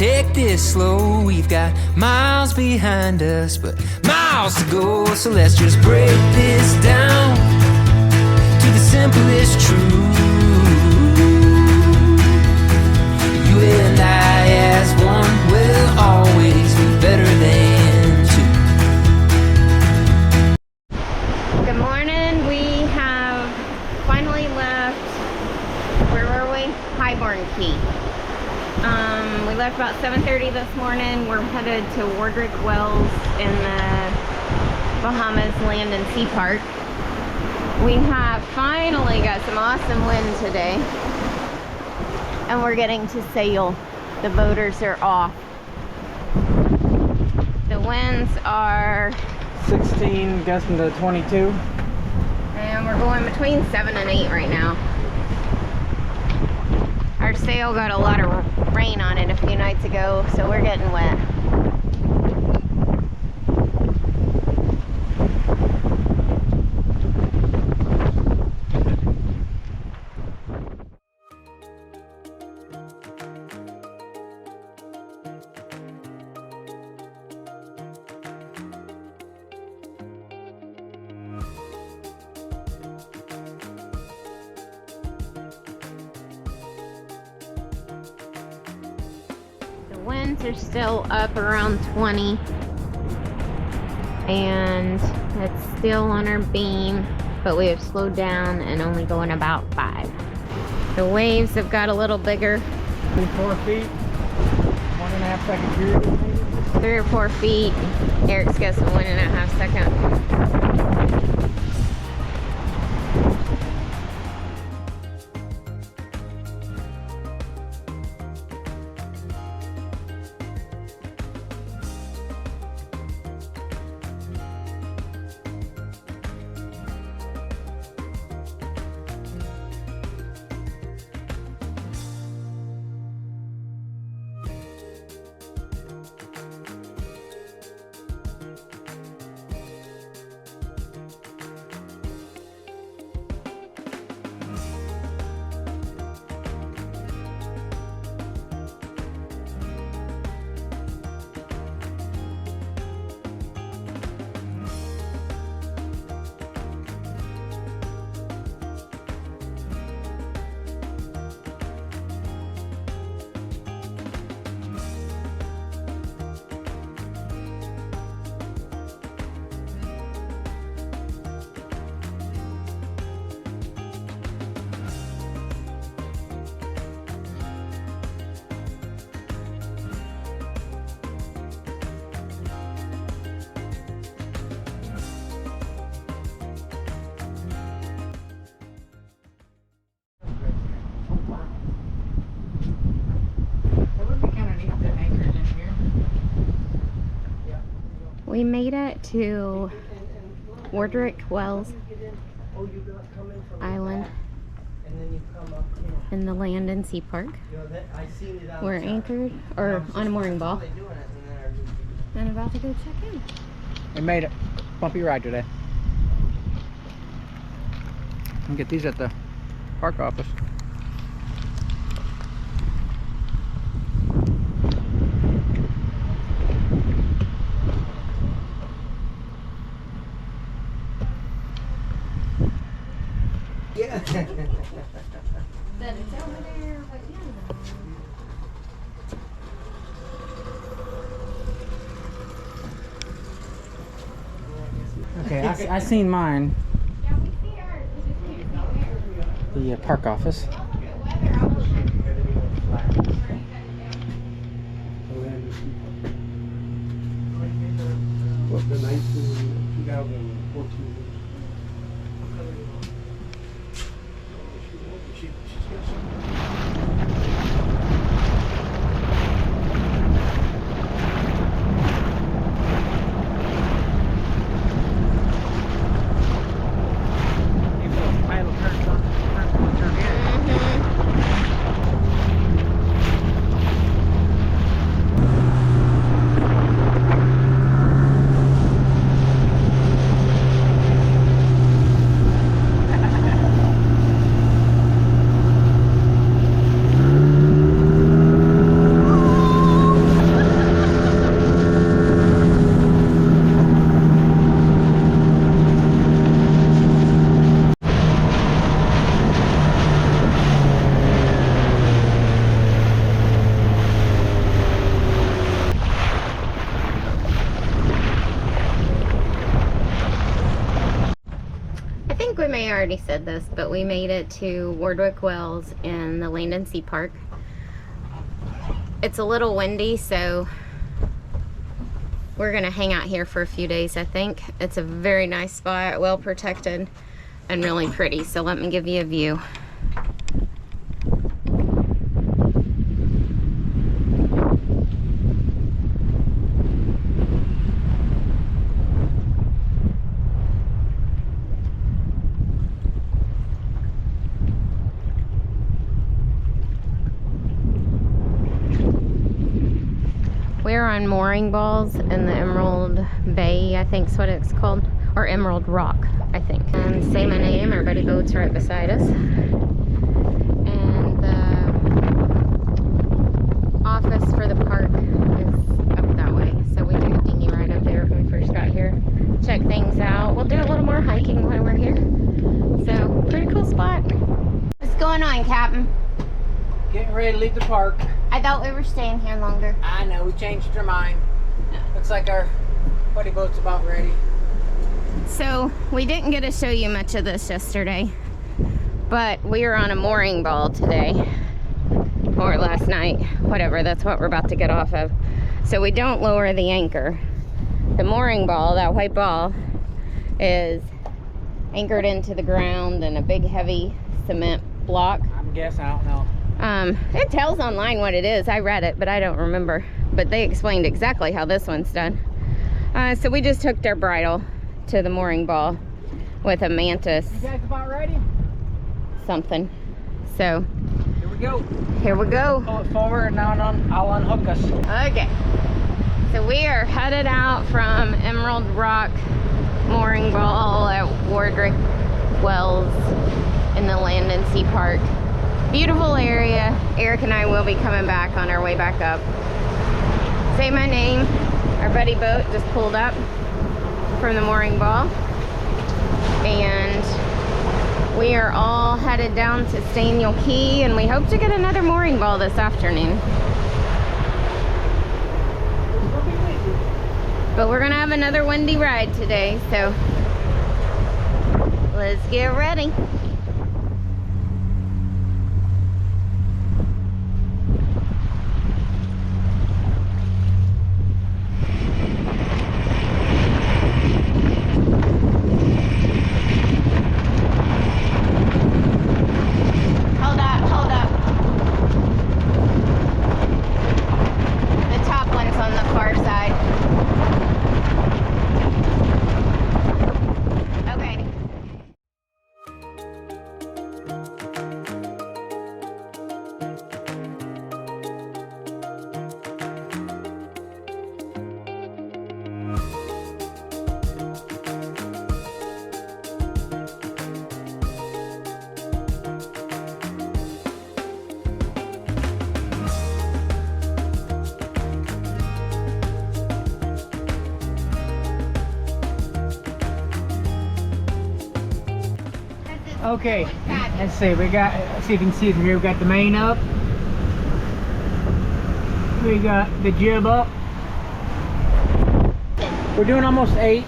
take this slow. We've got miles behind us, but miles to go. So let's just break this down to the simplest truth. You and I as one will always be better than two. Good morning. We have finally left, where were we? Highbourne Cay. We left about 7:30 this morning. We're headed to Warderick Wells in the Bahamas Land and Sea Park. We have finally got some awesome wind today, and we're getting to sail. The boaters are off. The winds are 16 gusting to 22, and we're going between 7 and 8 right now. Our sail got a lot of rain on it a few nights ago, so we're getting wet. Winds are still up around 20, and it's still on our beam, but we have slowed down and only going about 5. The waves have got a little bigger. 4 feet, 1.5 second period maybe. 3 or 4 feet. Eric's guessing 1.5 seconds. We made it to Warderick Wells Island in the Land and Sea Park. We're anchored, or on a mooring ball, and about to go check in. We made it. Bumpy ride today. You can get these at the park office. Yeah. Okay, I seen mine. The park office. What, the 2014? already said this, but we made it to Wardwick Wells in the Land and Sea Park. It's a little windy, so we're gonna hang out here for a few days, I think. It's a very nice spot, well protected, and really pretty. So let me give you a view. We're on mooring balls in the Emerald Bay, I think is what it's called, or Emerald Rock, I think. And say my name, our buddy boat's right beside us. And the office for the park is up that way. So we took a dinghy ride up there when we first got here. Check things out. We'll do a little more hiking while we're here. So, pretty cool spot. What's going on, Captain? Getting ready to leave the park. I thought we were staying here longer. I know, we changed our mind. Looks like our buddy boat's about ready. So, we didn't get to show you much of this yesterday, but we are on a mooring ball today, or last night, whatever, that's what we're about to get off of. So we don't lower the anchor. The mooring ball, that white ball, is anchored into the ground in a big heavy cement block. I'm guessing, I don't know. It tells online what it is. I read it, but I don't remember. But they explained exactly how this one's done. So we just hooked our bridle to the mooring ball with a mantis. You guys about ready? Something. So Here we go. here we go. Pull it forward and now I'll unhook us. Okay. So we are headed out from Emerald Rock mooring ball at Warderick Wells in the Land and Sea Park. Beautiful area. Eric and I will be coming back on our way back up. Say my name. Our buddy boat just pulled up from the mooring ball. And we are all headed down to Staniel Cay, and we hope to get another mooring ball this afternoon. But we're gonna have another windy ride today, so let's get ready. Okay, let's see. See if you can see from here. We got the main up. We got the jib up. We're doing almost 8.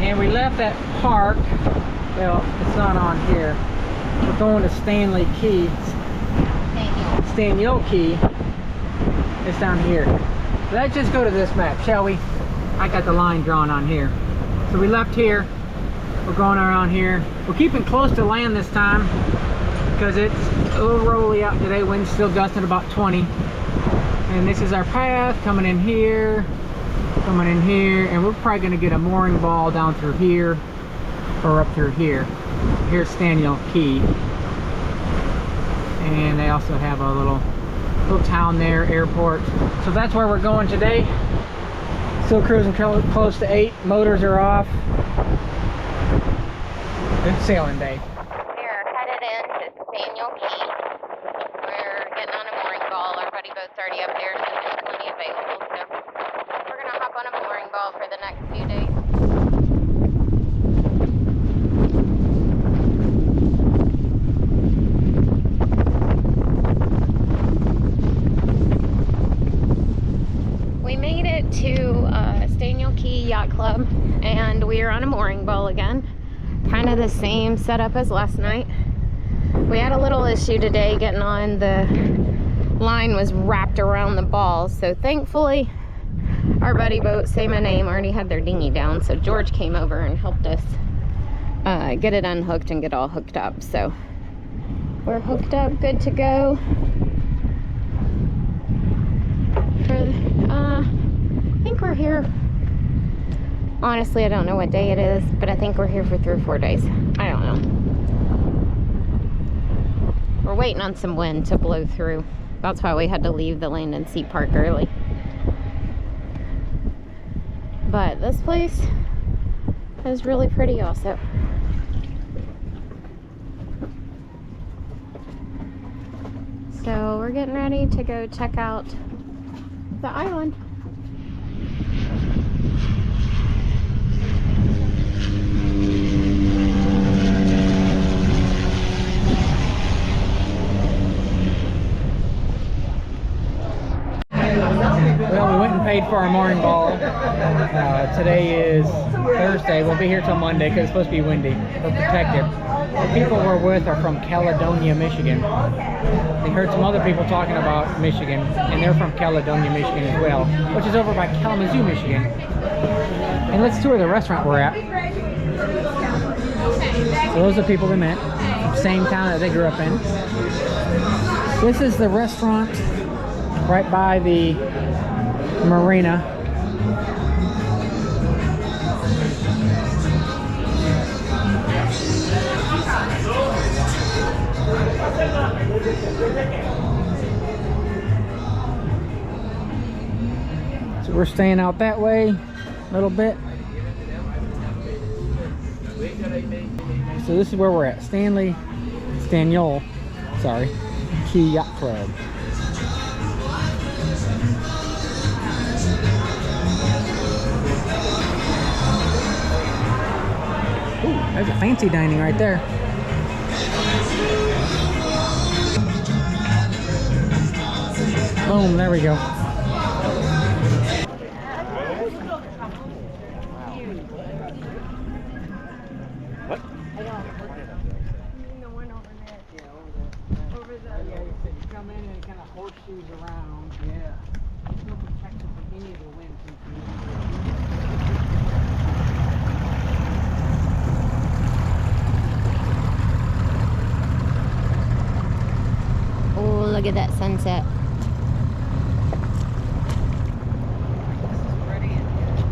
And we left that park. Well, it's not on here. We're going to Staniel Cay. Staniel Cay. It's down here. Let's just go to this map, shall we? I got the line drawn on here. So we left here. We're going around here. We're keeping close to land this time because it's a little rolly out today. Wind's still gusting about 20. And this is our path coming in here, and we're probably going to get a mooring ball down through here or up through here. Here's Staniel Cay. And they also have a little town there, airport. So that's where we're going today. Still cruising close to 8. Motors are off. It's sailing day. We're headed into Staniel Cay. We're getting on a mooring ball. Our buddy boat's already up there, so there's plenty available. So we're gonna hop on a mooring ball for the next few days. We made it to Staniel Cay Yacht Club of the same setup as last night. We had a little issue today getting on. The line was wrapped around the ball, so thankfully our buddy boat, say my name, already had their dinghy down, so George came over and helped us get it unhooked and get all hooked up. So we're hooked up, good to go. I think we're here, honestly I don't know what day it is, but I think we're here for 3 or 4 days. I don't know. We're waiting on some wind to blow through. That's why we had to leave the Land and Sea Park early. But this place is really pretty also. So we're getting ready to go check out the island. Well, we went and paid for our mooring ball. Today is Thursday. We'll be here till Monday because it's supposed to be windy. We're protected. The people we're with are from Caledonia, Michigan. They heard some other people talking about Michigan, and they're from Caledonia, Michigan as well, which is over by Kalamazoo, Michigan. And let's tour the restaurant we're at. So those are the people we met, same town that they grew up in. This is the restaurant right by the marina. So we're staying out that way a little bit. So this is where we're at, Staniel Cay Yacht Club. Ooh, there's a fancy dining right there. Boom, there we go. What? The one over there. Yeah, over there. Over the... Yeah, you said you come in and it kind of horseshoes around. Yeah. There's no protection from any of the wind. Oh, look at that sunset.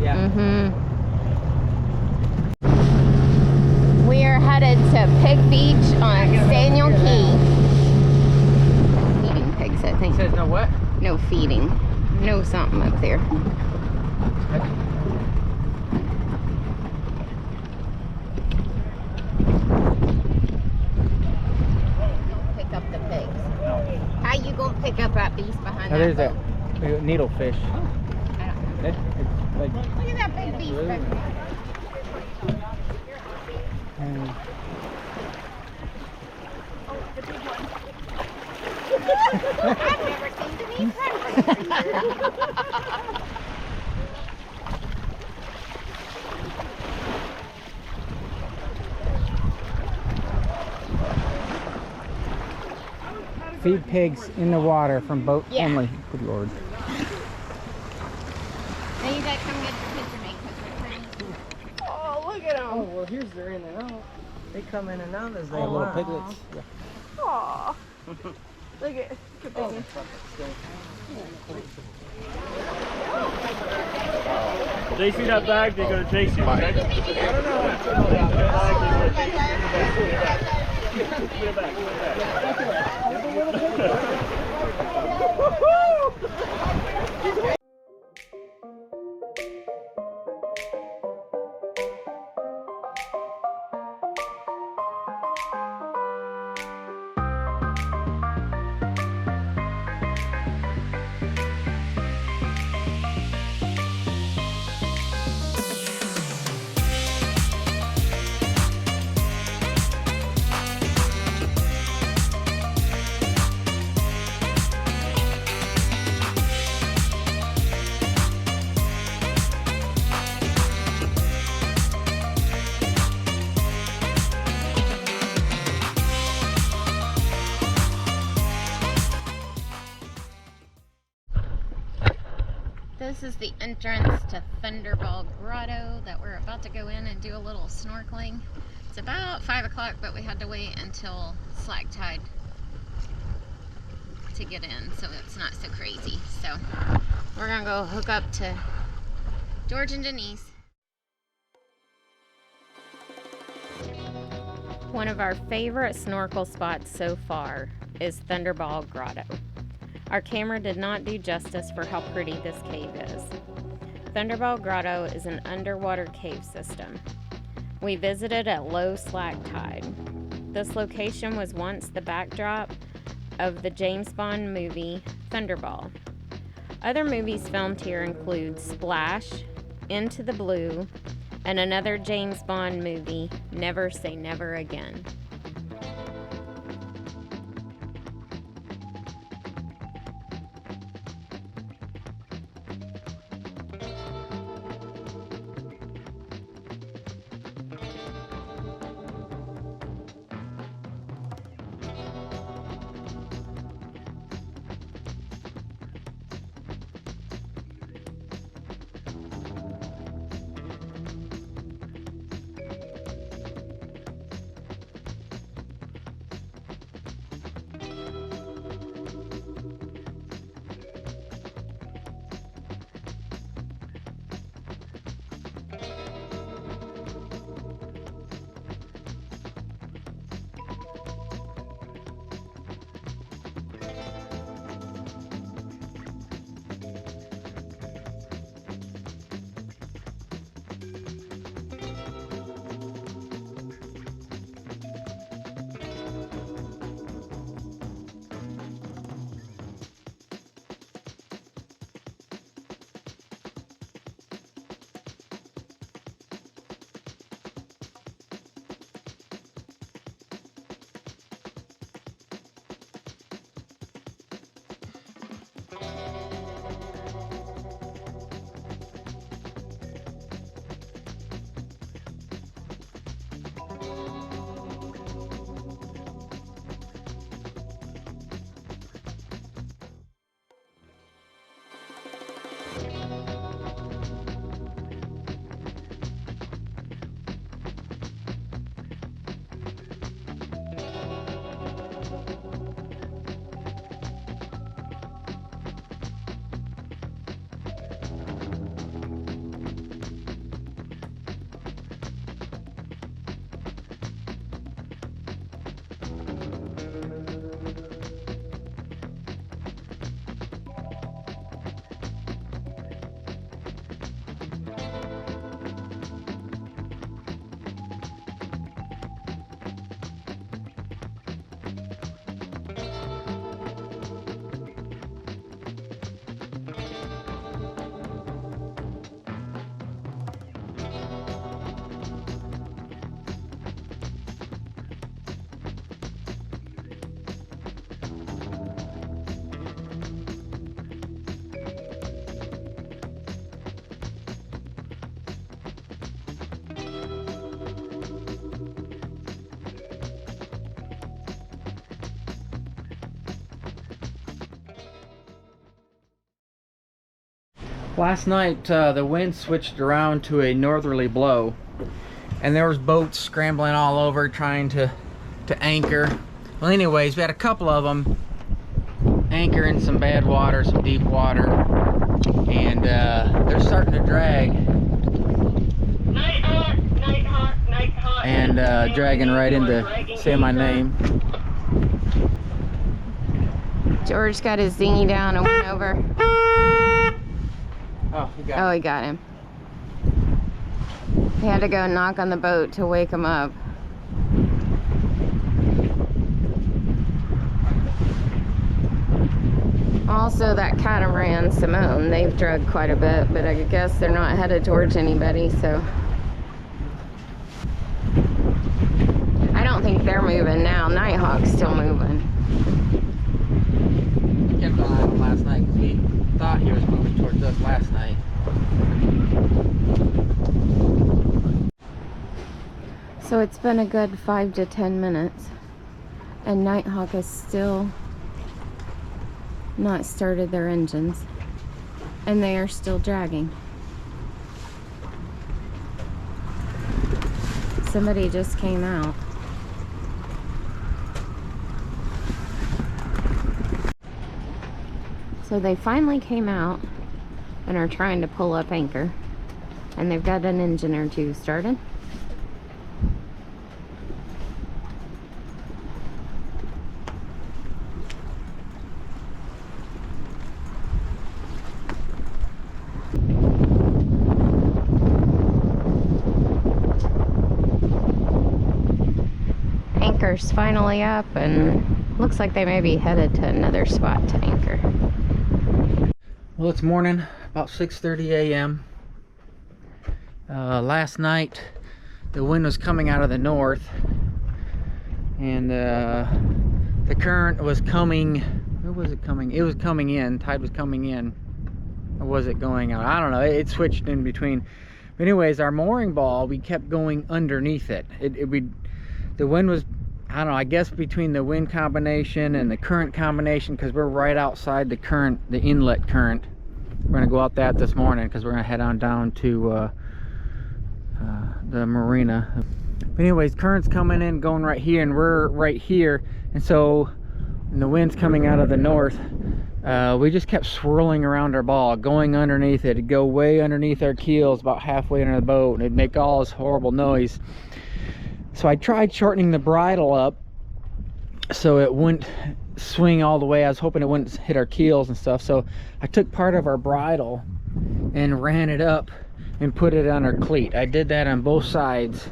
Yeah. We are headed to Pig Beach on Staniel Cay. Feeding pigs, I think. It says no what? No feeding. No something up there. Pick up the pigs. How you gonna pick up that beast behind Now that there's boat? that needlefish. I don't know. It's like, Look at that big beast right there. and I've never seen Denise run. feed pigs in the water from boat Yeah. only. Good Lord. Now you guys come get your picture made because we're trying to... Oh, look at them. Oh, well, here's their in and out. They come in and out as they Oh, little want. piglets. Yeah. Aw. Look at Oh, They see that bag, they're gonna chase you. Okay? Put it back. This is the entrance to Thunderball Grotto that we're about to go in and do a little snorkeling. It's about 5 o'clock, but we had to wait until slack tide to get in, so it's not so crazy. So we're gonna go hook up to George and Denise. One of our favorite snorkel spots so far is Thunderball Grotto. Our camera did not do justice for how pretty this cave is. Thunderball Grotto is an underwater cave system. We visited at low slack tide. This location was once the backdrop of the James Bond movie Thunderball. Other movies filmed here include Splash, Into the Blue, and another James Bond movie, Never Say Never Again. Last night the wind switched around to a northerly blow, and there was boats scrambling all over trying to anchor. Well, anyways, we had a couple of them anchor in some bad water, some deep water, and they're starting to drag and dragging right into say my name. George got his dinghy down and went over. Oh, he got him. He had to go knock on the boat to wake him up. Also, that catamaran, Simone, they've dragged quite a bit, but I guess they're not headed towards anybody, so. I don't think they're moving now. Nighthawk's still moving. Kept an eye on him last night because we thought he was moving towards us last night. So it's been a good 5 to 10 minutes, and Nighthawk has still not started their engines. and they are still dragging. Somebody just came out. So they finally came out and are trying to pull up anchor, and they've got an engine or two started. Anchor's finally up, and looks like they may be headed to another spot to anchor. Well, it's morning, about 6:30 a.m. Last night the wind was coming out of the north, and the current was coming. Where was it coming? It was coming in. Tide was coming in. Or was it going out? I don't know. It switched in between. But anyways, our mooring ball, we kept going underneath it. The wind was, I don't know, I guess between the wind combination and the current combination, because we're right outside the current, the inlet current. We're gonna go out that this morning because we're gonna head on down to the marina. But anyways, current's coming in, going right here, and we're right here, and so and the wind's coming out of the north. We just kept swirling around our ball, going underneath it. It'd go way underneath our keels, about halfway under the boat, and it'd make all this horrible noise. So I tried shortening the bridle up so it wouldn't swing all the way. I was hoping it wouldn't hit our keels and stuff. So I took part of our bridle and ran it up and put it on our cleat. I did that on both sides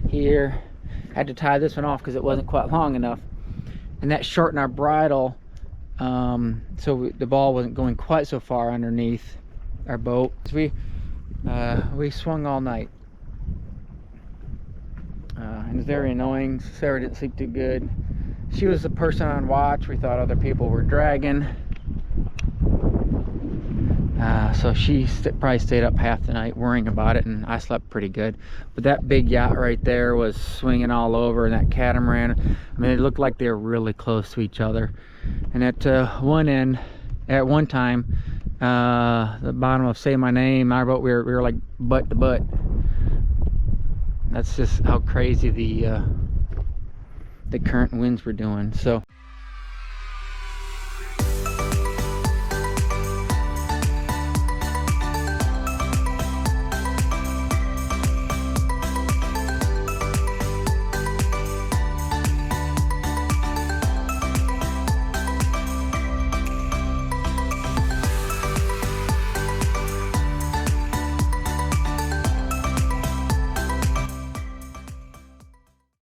here. Had to tie this one off because it wasn't quite long enough. And that shortened our bridle, so the ball wasn't going quite so far underneath our boat. So we swung all night. And it's very annoying. Sarah didn't sleep too good. She was the person on watch. We thought other people were dragging. So she probably stayed up half the night worrying about it, and I slept pretty good. But that big yacht right there was swinging all over, and that catamaran, I mean, it looked like they were really close to each other. And at one end, at one time, the bottom of Say My Name, our boat, we were like butt to butt. That's just how crazy the current winds were doing. So